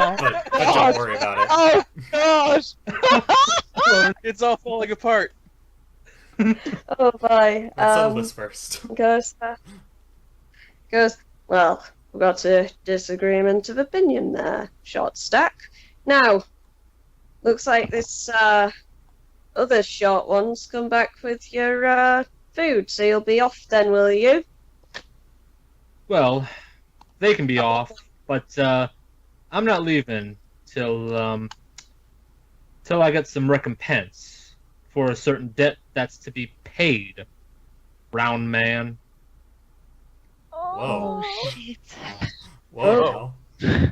but don't worry about it. Oh gosh! It's all falling apart. Oh boy. Let's settle this first. Goes, well, we've got a disagreement of opinion there, short stack. Now, looks like this other short one's come back with your food, so you'll be off then, will you? Well, they can be off, but I'm not leaving till I get some recompense for a certain debt that's to be paid. Brown man. Whoa. Oh, shit. Whoa. I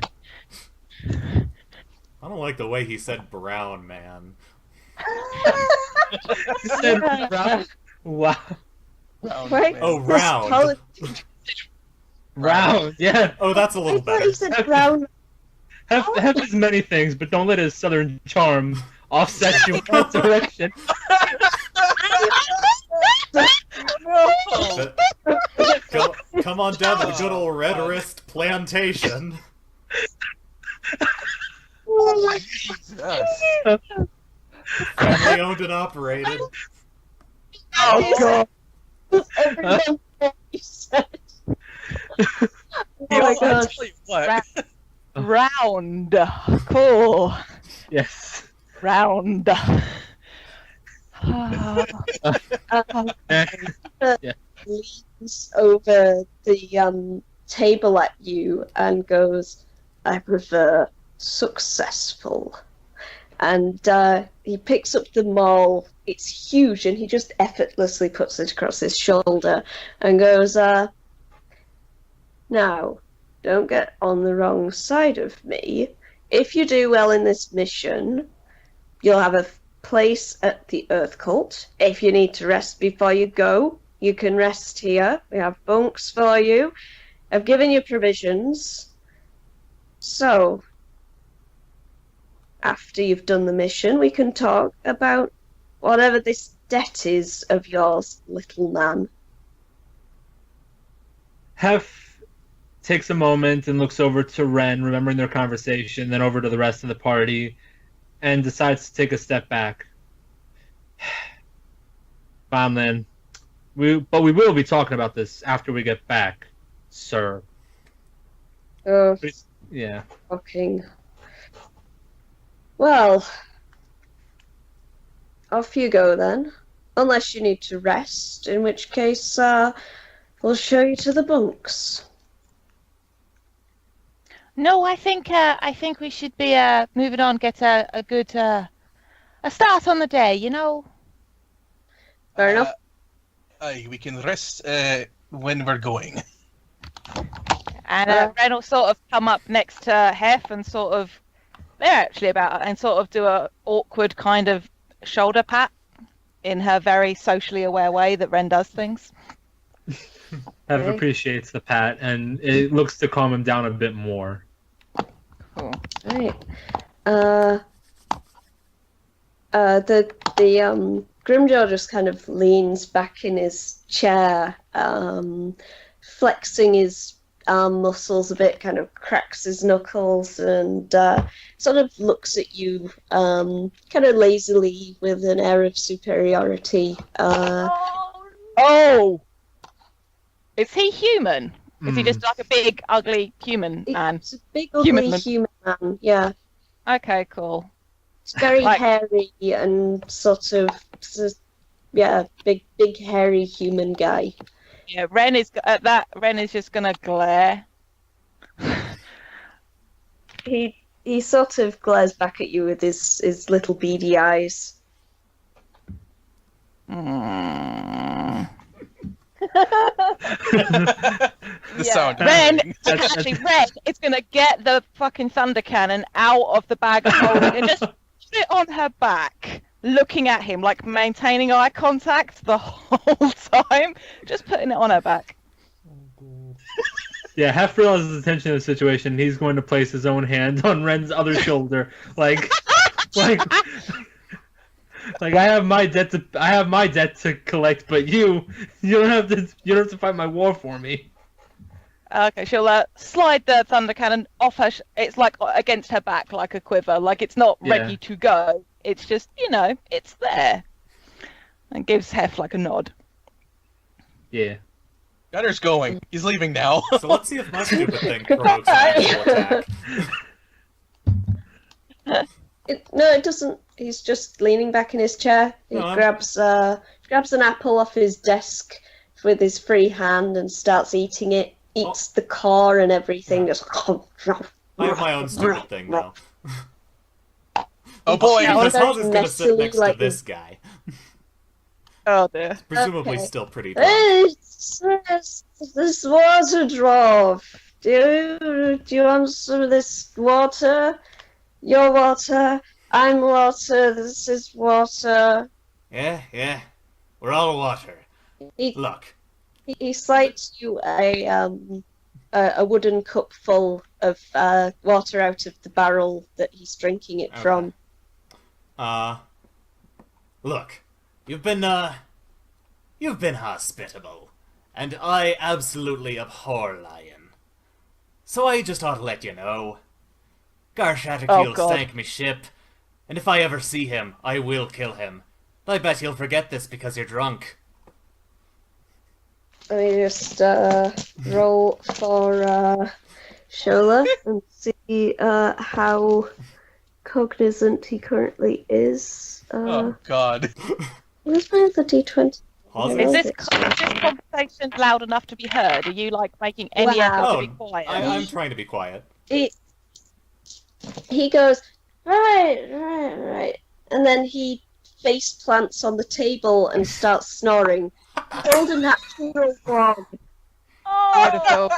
don't like the way he said brown man. He said brown. Wow. Right? Oh, This round. politics- Round, yeah. Oh, that's a I little thought better. he said brown. Have his many things, but don't let his southern charm offset you in that direction. No! Come on down to the good old Red Wrist Plantation. Oh my Jesus. Family owned and operated. Oh god. Everyone what you said. Oh my I god. tell you what. Round. Cool. Yes. Round. Leans over the table at you and goes, I prefer successful. And he picks up the maul. It's huge, and he just effortlessly puts it across his shoulder and goes, now, don't get on the wrong side of me. If you do well in this mission, you'll have a place at the Earth Cult. If you need to rest before you go, you can rest here. We have bunks for you. I've given you provisions. So, after you've done the mission, we can talk about whatever this debt is of yours, little man. Hef takes a moment and looks over to Ren, remembering their conversation, then over to the rest of the party, and decides to take a step back. Fine then. But we will be talking about this after we get back, sir. Oh, Yeah. fucking. Well, off you go then. Unless you need to rest, in which case, we'll show you to the bunks. No, I think we should be moving on. Get a good a start on the day. You know. Fair enough. Aye, we can rest when we're going. And Ren will sort of come up next to Hef and sort of, they're actually about, and sort of do a awkward kind of shoulder pat in her very socially aware way that Ren does things. Hef Okay. appreciates the pat, and it looks to calm him down a bit more. Cool. Right. The Grimjaw just kind of leans back in his chair, flexing his arm muscles a bit, kind of cracks his knuckles, and sort of looks at you, kind of lazily with an air of superiority. Oh! Is he human? Is he just like a big, ugly human man? It's a big, ugly Human human man. Yeah, Okay, cool. it's very Like- hairy and sort of, yeah, big, hairy human guy. Yeah, Ren is at that. Ren is just gonna glare. He sort of glares back at you with his little beady eyes. Mm. The sound. Ren, That's- actually, Ren is gonna get the fucking thunder cannon out of the bag of holding and just put it on her back, looking at him, like maintaining eye contact the whole time, just putting it on her back. Yeah, Hef realizes the tension of the situation, and he's going to place his own hand on Ren's other shoulder, like, like I have my debt to collect, but you don't have to fight my war for me. Okay, she'll slide the thunder cannon off her. It's like against her back, like a quiver. Like it's not Yeah. ready to go. It's just, it's there. And gives Hef like a nod. Yeah. Gunner's going. He's leaving now. So let's see if my stupid thing provokes an actual attack. No, it doesn't. He's just leaning back in his chair. He No, I'm- grabs an apple off his desk with his free hand and starts eating it. Eats the core and everything. Just. I have my own stupid thing now. Oh boy. Yeah. Because Haz is gonna sit messily, next to like- this guy. Oh dear. Presumably Okay. still pretty drunk. Hey, this water dwarf. Do you want some of this water? Your water. I'm water. This is water. Yeah. We're all water. He, Look. he slides you a wooden cup full of water out of the barrel that he's drinking it Okay. from. Look. You've been hospitable. And I absolutely abhor lying. So I just ought to let you know. Garshattakeel's God. sank me ship, and if I ever see him, I will kill him. I bet he'll forget this because you're drunk. Let me just roll for Shola and see how cognizant he currently is. Oh god. Where's my other D20? Haz Is is- this conversation loud enough to be heard? Are you like making any Wow. effort Oh, to be quiet? I'm trying to be quiet. He goes, right. And then he face plants on the table and starts snoring. Hold a natural one. Beautiful.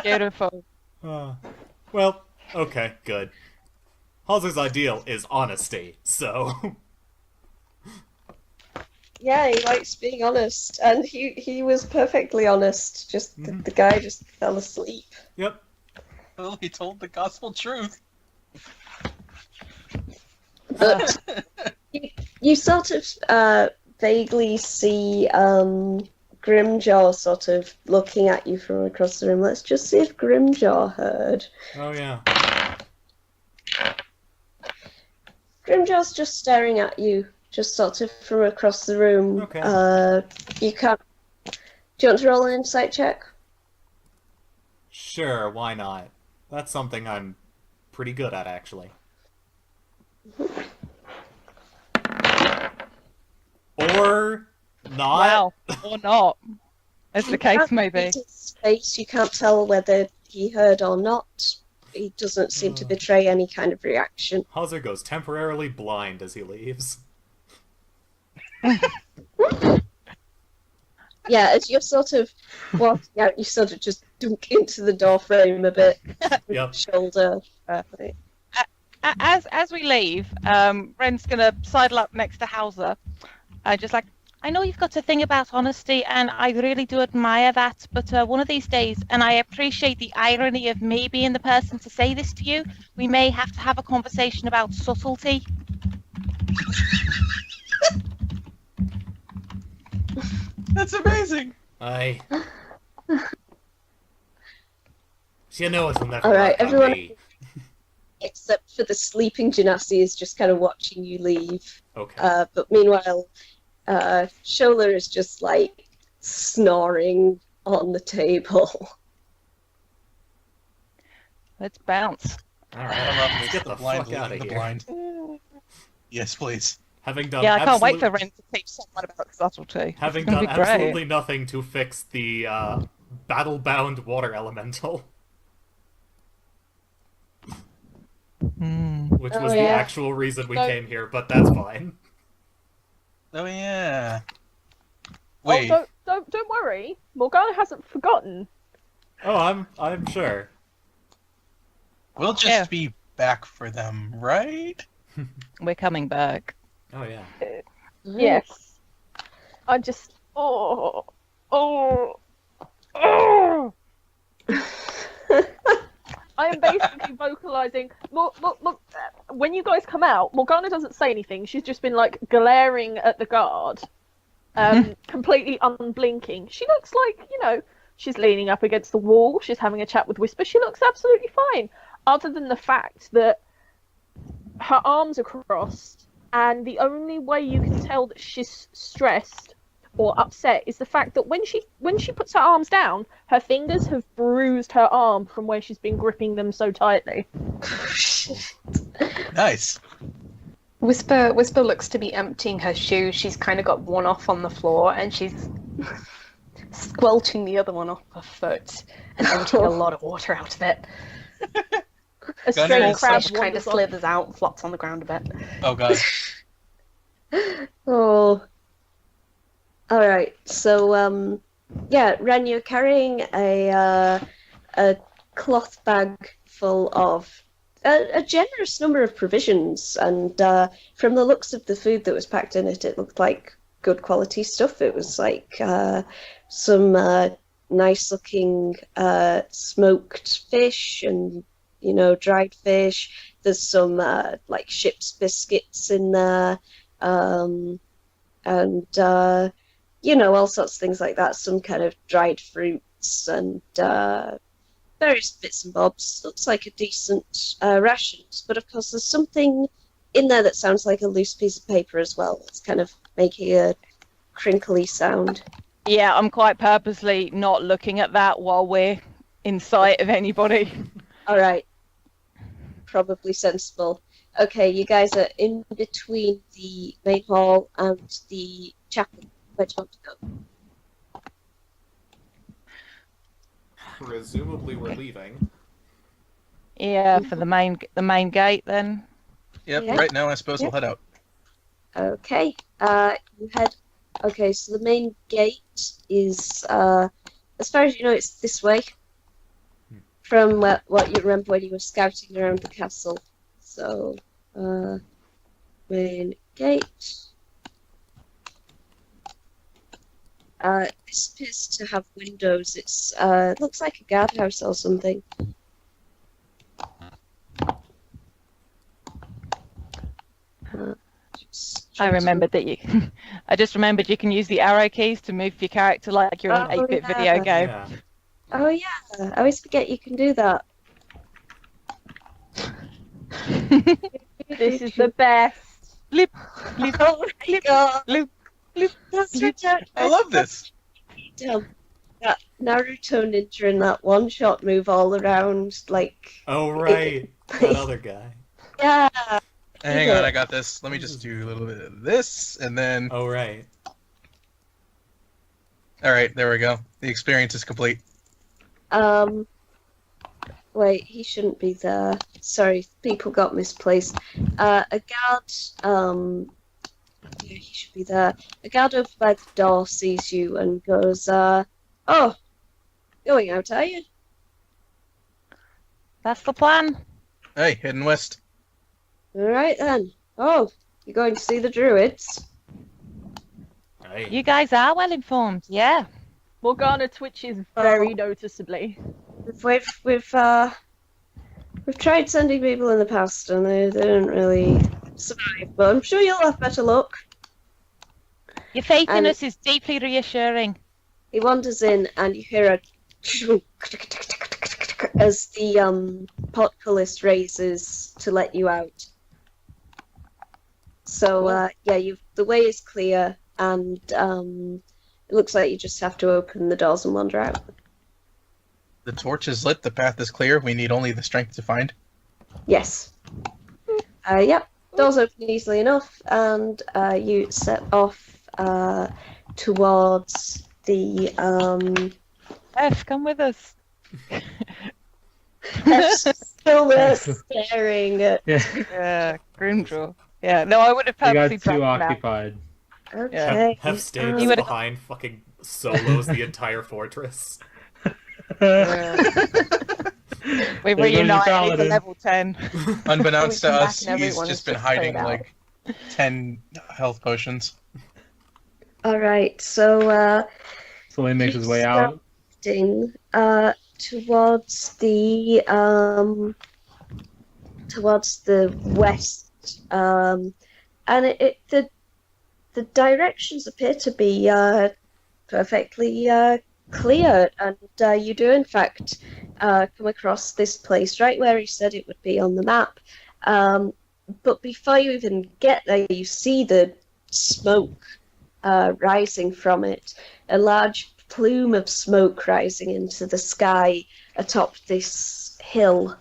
Beautiful. Well, okay, good. Haz's ideal is honesty, so... Yeah, he likes being honest. And he was perfectly honest. Just the guy just fell asleep. Yep. Well, he told the gospel truth. But you sort of vaguely see Grimjaw sort of looking at you from across the room. Let's just see if Grimjaw heard. Oh, yeah. Grimjaw's just staring at you, just sort of from across the room. Okay. You can't. Do you want to roll an insight check? Sure, why not? That's something I'm pretty good at, actually. Or not. Wow. Or not. As the case may be. Read his face, you can't tell whether he heard or not. He doesn't seem to betray any kind of reaction. Hazer goes temporarily blind as he leaves. Yeah, as you're sort of walking out, you sort of just dunk into the door frame a bit. With Yep. your shoulder. Right. As we leave, Ren's gonna sidle up next to Hauser. Just like, I know you've got a thing about honesty, and I really do admire that. But one of these days, and I appreciate the irony of me being the person to say this to you, we may have to have a conversation about subtlety. That's amazing. I... You know it'll never Alright, work on everyone- me. Except for the sleeping Genasi is just kind of watching you leave. Okay. But meanwhile, Shola is just like snoring on the table. Let's bounce. Alright, I love let's this. get The the blind fuck out leading of the here. blind. Yes, please. Having done Yeah, I can't wait for absolute- Ren to teach someone about subtlety. Having It's gonna done be great. absolutely nothing to fix the battle-bound water elemental, which Oh, was the yeah. actual reason we So- came here, but that's fine. Oh yeah. Wait. Oh, don't worry. Morgana hasn't forgotten. Oh, I'm sure. We'll just Yeah. be back for them, right? We're coming back. Oh yeah. Yes. I just. Oh. I am basically vocalizing. When you guys come out, Morgana doesn't say anything. She's just been like glaring at the guard, completely unblinking. She looks like She's leaning up against the wall. She's having a chat with Whisper. She looks absolutely fine, other than the fact that her arms are crossed, and the only way you can tell that she's stressed or upset is the fact that when she puts her arms down, her fingers have bruised her arm from where she's been gripping them so tightly. Nice. Whisper looks to be emptying her shoe. She's kind of got one off on the floor, and she's squelching the other one off her foot and emptying a lot of water out of it. A Gunner stray is crab Fish kind of wanders off. slithers out, flops on the ground a bit. Oh god. Oh. Alright, so, yeah, Ren, you're carrying a cloth bag full of a generous number of provisions, and from the looks of the food that was packed in it, it looked like good quality stuff. It was like some nice looking smoked fish and, you know, dried fish. There's some like ship's biscuits in there, and you know, all sorts of things like that. Some kind of dried fruits and various bits and bobs. Looks like a decent rations, but of course there's something in there that sounds like a loose piece of paper as well. It's kind of making a crinkly sound. Yeah, I'm quite purposely not looking at that while we're in sight of anybody. All right, probably sensible. Okay, you guys are in between the main hall and the chapel. Where do you want to go? Presumably we're leaving. Yeah, for the main gate then. Yep, Yeah. right now I suppose we'll head out. Okay, you head. Okay, so the main gate is, as far as you know, it's this way. From what you remember when you were scouting around the castle. So, main gate. This appears to have windows. It's looks like a guardhouse or something. I remembered that you. I just remembered you can use the arrow keys to move your character like you're in an Oh, 8-bit yeah. video game. Yeah. Oh yeah, I always forget you can do that. This is the best. Blip, Oh my god, blip, blip. that's right. I love this. That Naruto ninja in that one shot move all around, like, Oh right, that other guy. yeah. Hang on, I got this. Let me just do a little bit of this, and then... Oh right. Alright, there we go. The experience is complete. Wait, he shouldn't be there. Sorry, people got misplaced. A guard, yeah, he should be there. A guard over by the door sees you and goes, oh, going out, are you? That's the plan. Hey, heading west. Alright then. Oh, you're going to see the druids? Aye. You guys are well informed. Yeah. Morgana twitches very noticeably. We've tried sending people in the past and they didn't really survive, but I'm sure you'll have better luck. Your faith in And- us is deeply reassuring. He wanders in and you hear a as the portcullis raises to let you out. So yeah, the way is clear and it looks like you just have to open the doors and wander out. The torch is lit, the path is clear, we need only the strength to find. Yes. Yep. Doors open easily enough, and you set off towards the. F, come with us. Still there staring at. Yeah, Yeah, Grimdraw. Yeah, no, I would have you purposely got too dropped him out. occupied. Okay. Hef stays You would've- behind, fucking solos the entire fortress. We There goes your reunite. He's a paladin. level 10. Unbeknownst to When we come us, back and he's everyone just is been just hiding played out. like 10 health potions. All right. So So he makes his way out. heading towards the west, and the directions appear to be perfectly clear, and you do in fact come across this place right where he said it would be on the map. But before you even get there, you see the smoke rising from it, a large plume of smoke rising into the sky atop this hill.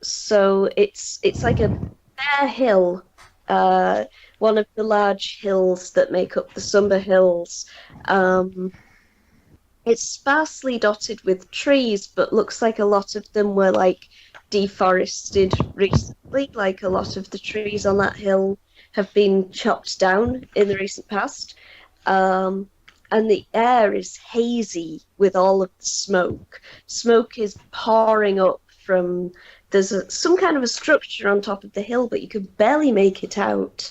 So it's like a bare hill, one of the large hills that make up the Sumber Hills. It's sparsely dotted with trees, but looks like a lot of them were like deforested recently. Like a lot of the trees on that hill have been chopped down in the recent past. And the air is hazy with all of the smoke. Smoke is pouring up from. There's some kind of a structure on top of the hill, but you could barely make it out.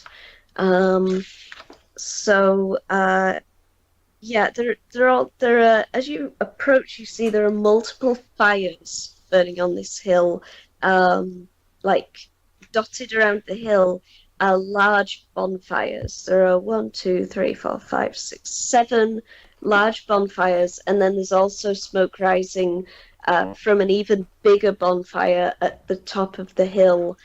Yeah, there are, as you approach, you see there are multiple fires burning on this hill, like dotted around the hill are large bonfires. There are 1, 2, 3, 4, 5, 6, 7 large bonfires, and then there's also smoke rising from an even bigger bonfire at the top of the hill,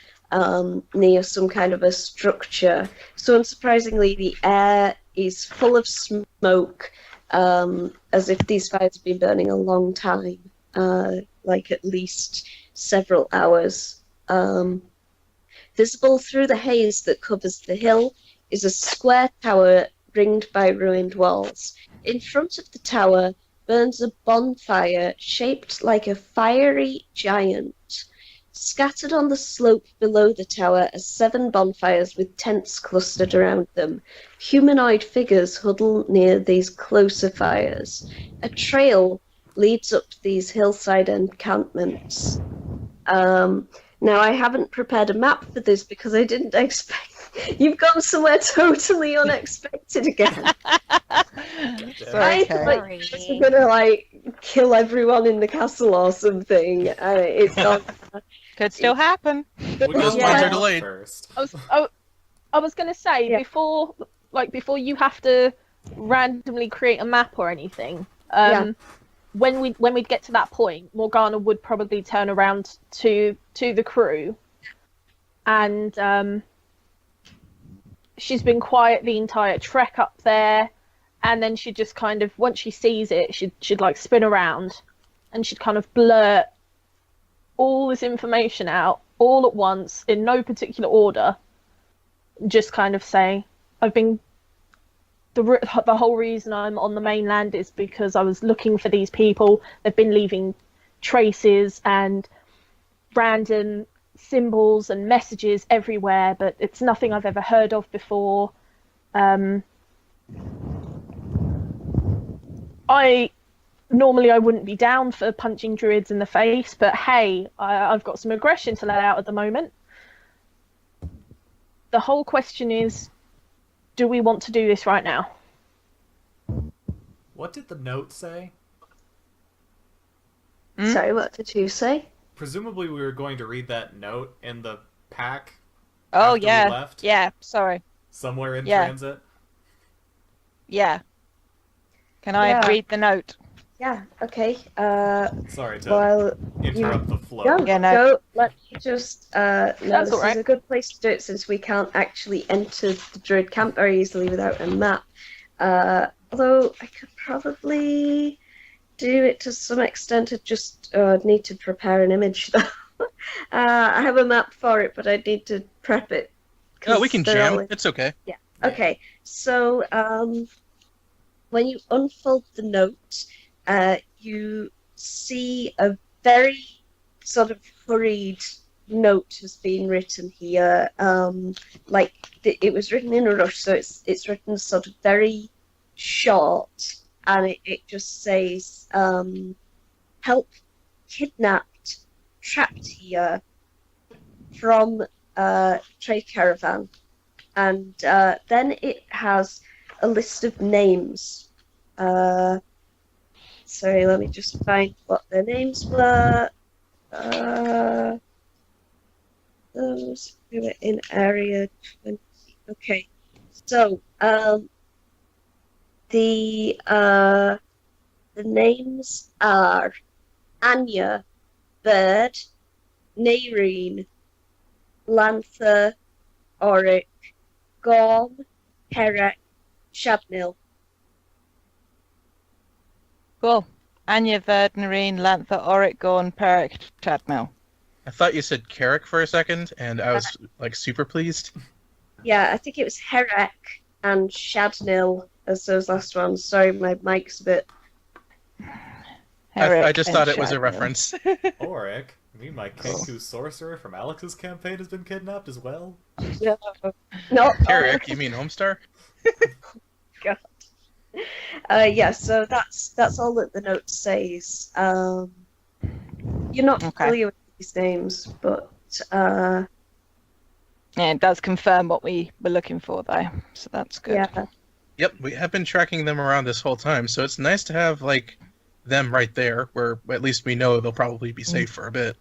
near some kind of a structure. So unsurprisingly, the air is full of smoke, as if these fires have been burning a long time, like at least several hours. Visible through the haze that covers the hill is a square tower ringed by ruined walls. In front of the tower burns a bonfire shaped like a fiery giant. Scattered on the slope below the tower are 7 bonfires with tents clustered around them. Humanoid figures huddle near these closer fires. A trail leads up to these hillside encampments. Now, I haven't prepared a map for this because I didn't expect... You've gone somewhere totally unexpected again. I thought you guys were gonna, like, kill everyone in the castle or something. It's not... Could still happen. Those Yeah. plans are delayed. First. I was going to say, Yeah. before you have to randomly create a map or anything, Yeah. when we'd get to that point, Morgana would probably turn around to the crew, and she's been quiet the entire trek up there, and then she'd just kind of, once she sees it, she'd like spin around, and she'd kind of blurt all this information out all at once in no particular order, just kind of say, I've been the whole reason I'm on the mainland is because I was looking for these people. They've been leaving traces and random symbols and messages everywhere, but it's nothing I've ever heard of before. Normally I wouldn't be down for punching druids in the face, but hey, I've got some aggression to let out at the moment. The whole question is, do we want to do this right now? What did the note say? Sorry, what did you say? Presumably we were going to read that note in the pack Oh, after we yeah. left, Yeah, sorry. somewhere in Yeah. transit. Yeah. Can I Yeah. read the note? Yeah, okay. Sorry to Well, interrupt the flow. go, Yeah, no. go. Let me just... no, That's this all right. is a good place to do it since we can't actually enter the druid camp very easily without a map. Although I could probably do it to some extent. I just need to prepare an image, though. I have a map for it, but I need to prep it. Oh, we 'cause can they're jam. all in- It's okay. Okay, so when you unfold the note, you see a very sort of hurried note has been written here. It was written in a rush, so it's written sort of very short, and it just says, "Help, kidnapped, trapped here from trade caravan." And then it has a list of names. Sorry, let me just find what their names were. Those who were in Area 20. Okay, so The names are Anya, Bird, Naireen, Lantha, Oric, Gorm, Herrick, Shabnil. Cool. Anya, Verdnerine, Lantha, Oric, Gorn, Perrick, Chadmel. I thought you said Carrick for a second, and I was like super pleased. Yeah, I think it was Herrick and Shadnil as those last ones. Sorry, my mic's a bit. I just thought it was a reference. Auric? You mean my Kenku sorcerer from Alex's campaign has been kidnapped as well? No, not Carrick, you mean Homestar? God. Yeah, so that's all that the note says. You're not Okay. familiar with these names, but Yeah, it does confirm what we were looking for, though. So that's good. yeah, Yep, we have been tracking them around this whole time, so it's nice to have like them right there, where at least we know they'll probably be safe for a bit.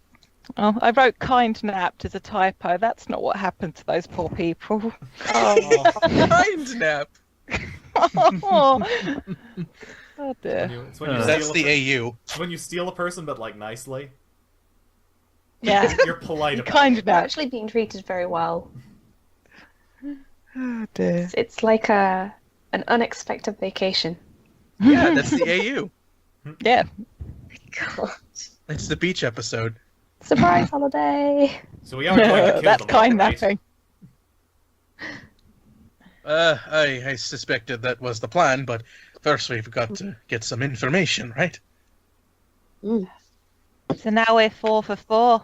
Oh, I wrote kind napped as a typo. That's not what happened to those poor people. Kind nap. Oh dear. It's when you That's steal the a, AU. it's when you steal a person, but like nicely. Yeah. You're polite You about kind it. They're napped. actually being treated very well. Oh dear. It's like an unexpected vacation. Yeah, that's the AU. Yeah. God. It's the beach episode. Surprise holiday. So we are going to kill That's them all, kind right? napping. I suspected that was the plan, but first we've got to get some information, right? So now we're 4 for 4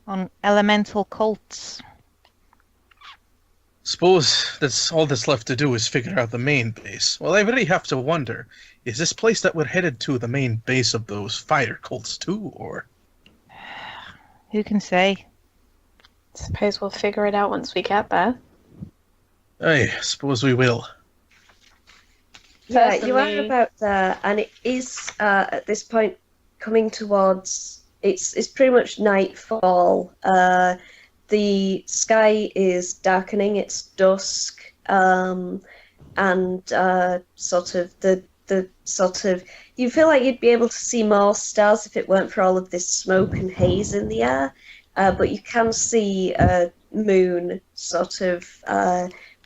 on elemental cults. Suppose that's all that's left to do is figure out the main base. Well, I really have to wonder, is this place that we're headed to the main base of those fire cults too, or? Who can say? Suppose we'll figure it out once we get there. I suppose we will. Yeah, you are Personally- about there, and it is at this point coming towards. It's pretty much nightfall. The sky is darkening. It's dusk, and sort of the sort of you feel like you'd be able to see more stars if it weren't for all of this smoke and haze in the air. But you can see a moon sort of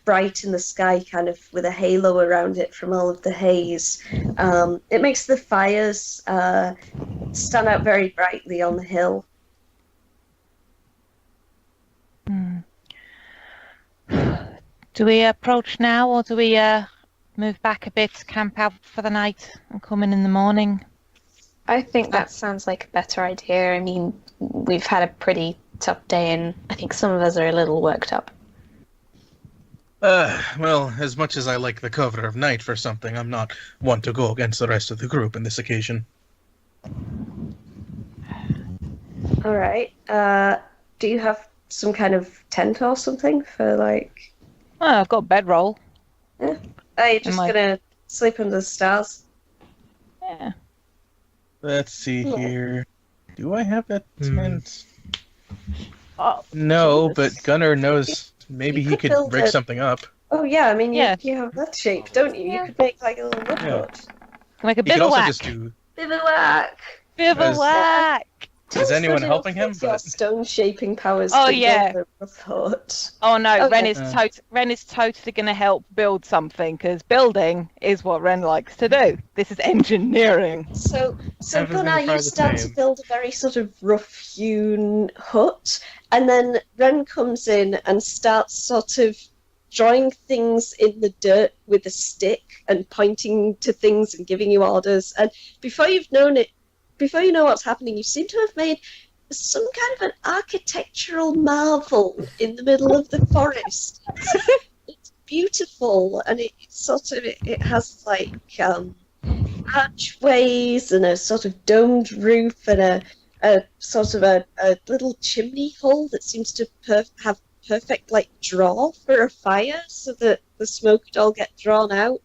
bright in the sky, kind of with a halo around it from all of the haze. It makes the fires stand out very brightly on the hill. Do we approach now, or do we move back a bit, camp out for the night, and come in the morning? I think that sounds like a better idea. I mean, we've had a pretty tough day, and I think some of us are a little worked up. Well, as much as I like the cover of night for something, I'm not one to go against the rest of the group on this occasion. All right. Do you have some kind of tent or something for like? Oh, I've got a bedroll. Are you just Am I- gonna sleep under the stars? Yeah. Let's see Yeah. here. Do I have that tent? Oh, No, Jesus. but Gunnar knows maybe You he could could build rig a- something up. Oh yeah, I mean Yeah. you have that shape, don't you? You could make like a little wood Yeah. hut. Can make a He could also bivouac. just do. Bivouac. Bivouac. Is anyone Tell helping him? Frodo your But stone shaping powers. Oh, to yeah. build a rough hut. Oh no, Okay. Ren is totally going to help build something, because building is what Ren likes to do. This is engineering. So Everything's Gunnar, probably you the start to same. build a very sort of rough-hewn hut, and then Ren comes in and starts sort of drawing things in the dirt with a stick and pointing to things and giving you orders. And before you know what's happening, you seem to have made some kind of an architectural marvel in the middle of the forest. It's beautiful, and it has like archways and a sort of domed roof and a sort of a little chimney hole that seems to have perfect like draw for a fire so that the smoke could all get drawn out.